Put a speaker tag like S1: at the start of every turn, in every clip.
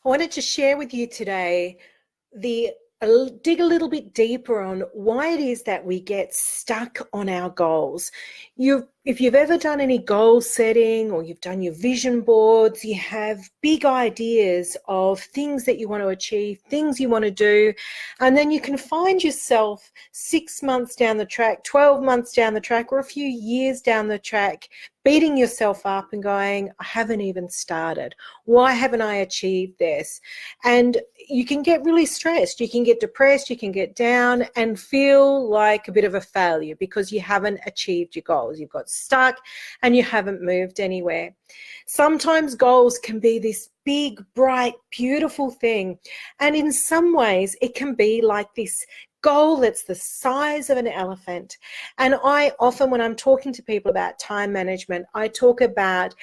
S1: I wanted to share with you today the dig a little bit deeper on why it is that we get stuck on our goals. If you've ever done any goal setting or you've done your vision boards, you have big ideas of things that you want to achieve, things you want to do, and then you can find yourself 6 months down the track, 12 months down the track, or a few years down the track, beating yourself up and going, I haven't even started. Why haven't I achieved this? And you can get really stressed. You can get depressed. You can get down and feel like a bit of a failure because you haven't achieved your goals. You've got stuck and you haven't moved anywhere. Sometimes goals can be this big, bright, beautiful thing. And in some ways, it can be like this goal that's the size of an elephant. And I often, when I'm talking to people about time management, I talk about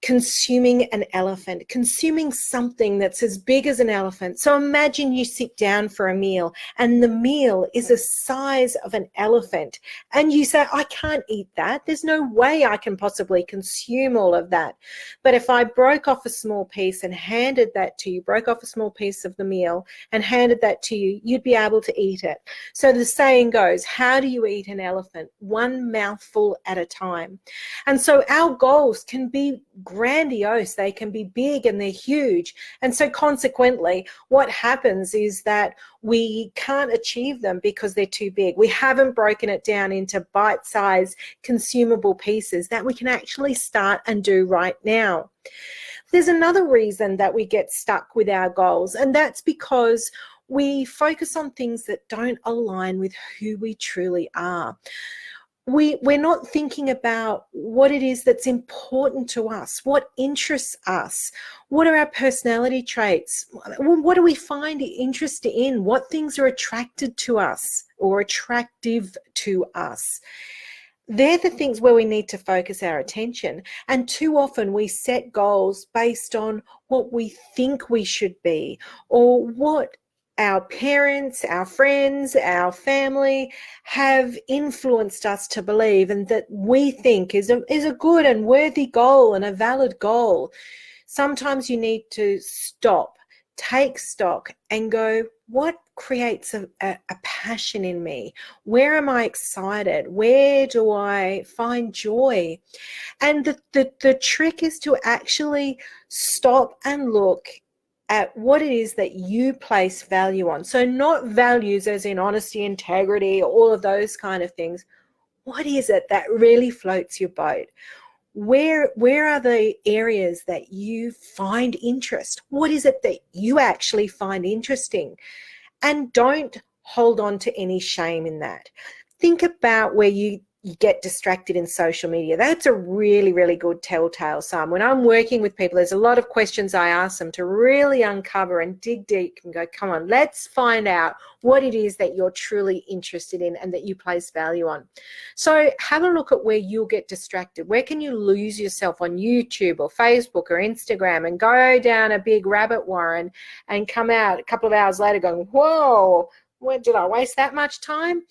S1: consuming an elephant, consuming something that's as big as an elephant. So imagine you sit down for a meal and the meal is the size of an elephant and you say, I can't eat that. There's no way I can possibly consume all of that. But if I broke off a small piece and handed that to you, broke off a small piece of the meal and handed that to you, you'd be able to eat it. So the saying goes, how do you eat an elephant? One mouthful at a time. And so our goals can be grandiose, they can be big and they're huge. And so consequently, what happens is that we can't achieve them because they're too big. We haven't broken it down into bite-sized consumable pieces that we can actually start and do right now. There's another reason that we get stuck with our goals, and that's because we focus on things that don't align with who we truly are. We're not thinking about what it is that's important to us, what interests us, what are our personality traits, what do we find interest in, what things are attracted to us or attractive to us. They're the things where we need to focus our attention. And too often we set goals based on what we think we should be or what our parents, our friends, our family have influenced us to believe and that we think is a good and worthy goal and a valid goal. Sometimes you need to stop, take stock and go, what creates a passion in me? Where am I excited? Where do I find joy? And the trick is to actually stop and look at what it is that you place value on. So not values as in honesty, integrity, all of those kind of things. What is it that really floats your boat? Where are the areas that you find interest? What is it that you actually find interesting? And don't hold on to any shame in that. Think about where you get distracted in social media. That's a really, really good telltale sign. When I'm working with people, there's a lot of questions I ask them to really uncover and dig deep and go, come on, let's find out what it is that you're truly interested in and that you place value on. So have a look at where you'll get distracted. Where can you lose yourself on YouTube or Facebook or Instagram and go down a big rabbit warren and come out a couple of hours later going, whoa, where did I waste that much time?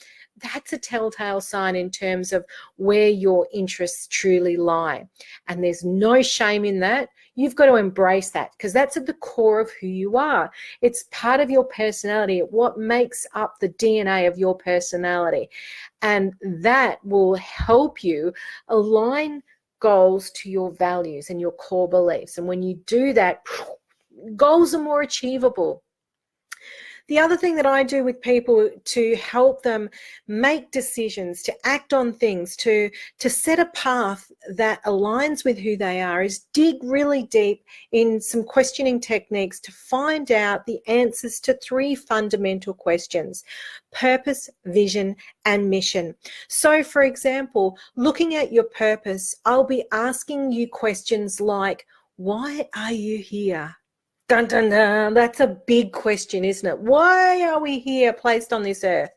S1: That's a telltale sign in terms of where your interests truly lie. And there's no shame in that. You've got to embrace that because that's at the core of who you are. It's part of your personality, what makes up the DNA of your personality. And that will help you align goals to your values and your core beliefs. And when you do that, goals are more achievable. The other thing that I do with people to help them make decisions, to act on things, to set a path that aligns with who they are is dig really deep in some questioning techniques to find out the answers to 3 fundamental questions: purpose, vision, and mission. So, for example, looking at your purpose, I'll be asking you questions like, why are you here? Dun, dun, dun. That's a big question, isn't it? Why are we here placed on this earth?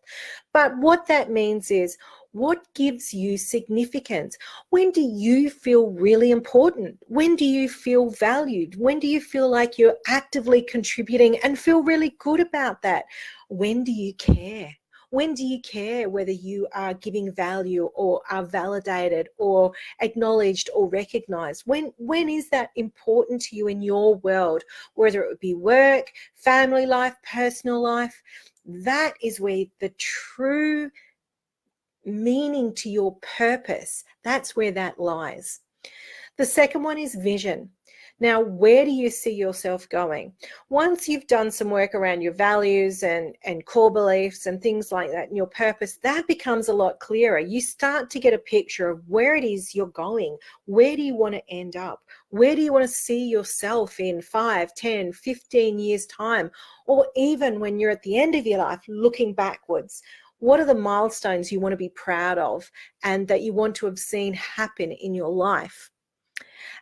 S1: But what that means is, what gives you significance? When do you feel really important? When do you feel valued? When do you feel like you're actively contributing and feel really good about that? When do you care? When do you care whether you are giving value or are validated or acknowledged or recognized? When is that important to you in your world, whether it would be work, family life, personal life? That is where the true meaning to your purpose, that's where that lies. The second one is vision. Now, where do you see yourself going? Once you've done some work around your values and core beliefs and things like that and your purpose, that becomes a lot clearer. You start to get a picture of where it is you're going. Where do you want to end up? Where do you want to see yourself in 5, 10, 15 years' time? Or even when you're at the end of your life, looking backwards. What are the milestones you want to be proud of and that you want to have seen happen in your life?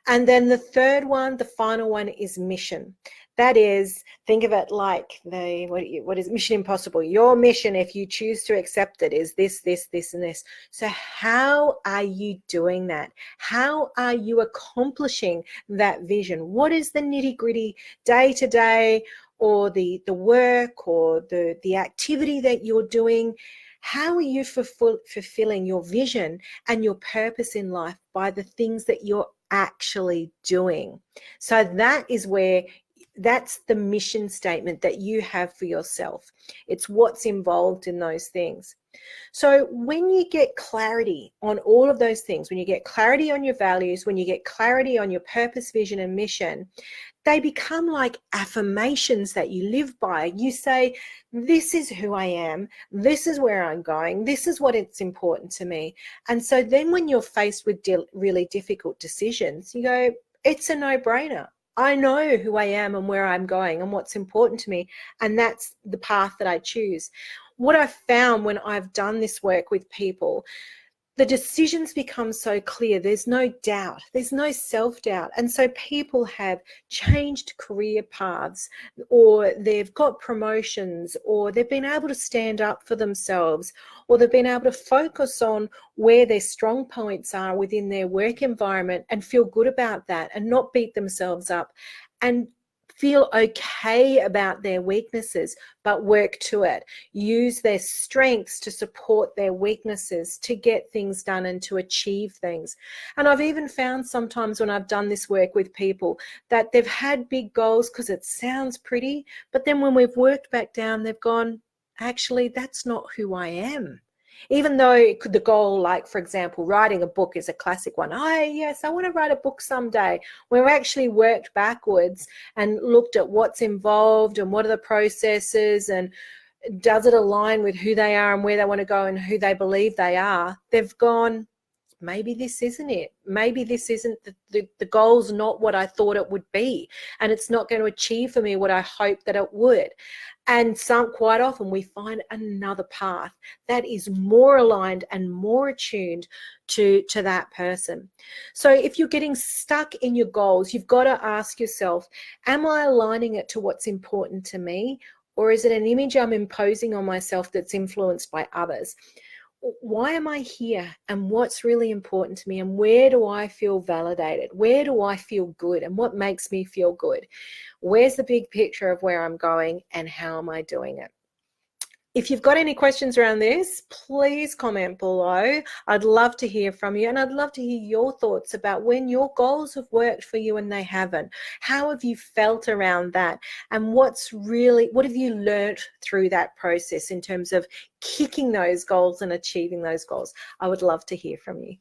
S1: And then the third one, the final one, is mission. That is, think of it like what is Mission Impossible? Your mission, if you choose to accept it, is this, this, this, and this. So how are you doing that? How are you accomplishing that vision? What is the nitty-gritty day-to-day, or the work, or the activity that you're doing? How are you fulfilling your vision and your purpose in life by the things that you're actually doing? So that is where, that's the mission statement that you have for yourself. It's what's involved in those things. So when you get clarity on all of those things, when you get clarity on your values, when you get clarity on your purpose, vision, and mission, they become like affirmations that you live by. You say, this is who I am, this is where I'm going, this is what it's important to me. And so then when you're faced with really difficult decisions, you go, it's a no-brainer. I know who I am and where I'm going and what's important to me, and that's the path that I choose. What I've found when I've done this work with people, the decisions become so clear. There's no doubt. There's no self-doubt. And so people have changed career paths, or they've got promotions, or they've been able to stand up for themselves, or they've been able to focus on where their strong points are within their work environment and feel good about that and not beat themselves up, and feel okay about their weaknesses, but work to it. Use their strengths to support their weaknesses, to get things done and to achieve things. And I've even found sometimes when I've done this work with people that they've had big goals because it sounds pretty, but then when we've worked back down, they've gone, actually, that's not who I am. Even though the goal, like, for example, writing a book is a classic one. Yes, I want to write a book someday. We've actually worked backwards and looked at what's involved and what are the processes and does it align with who they are and where they want to go and who they believe they are. They've gone, maybe this isn't it. Maybe this isn't the goal's not what I thought it would be, and it's not going to achieve for me what I hoped that it would. And quite often we find another path that is more aligned and more attuned to that person. So if you're getting stuck in your goals, you've got to ask yourself, am I aligning it to what's important to me? Or is it an image I'm imposing on myself that's influenced by others? Why am I here, and what's really important to me, and where do I feel validated? Where do I feel good, and what makes me feel good? Where's the big picture of where I'm going, and how am I doing it? If you've got any questions around this, please comment below. I'd love to hear from you, and I'd love to hear your thoughts about when your goals have worked for you and they haven't. How have you felt around that? And what have you learned through that process in terms of kicking those goals and achieving those goals? I would love to hear from you.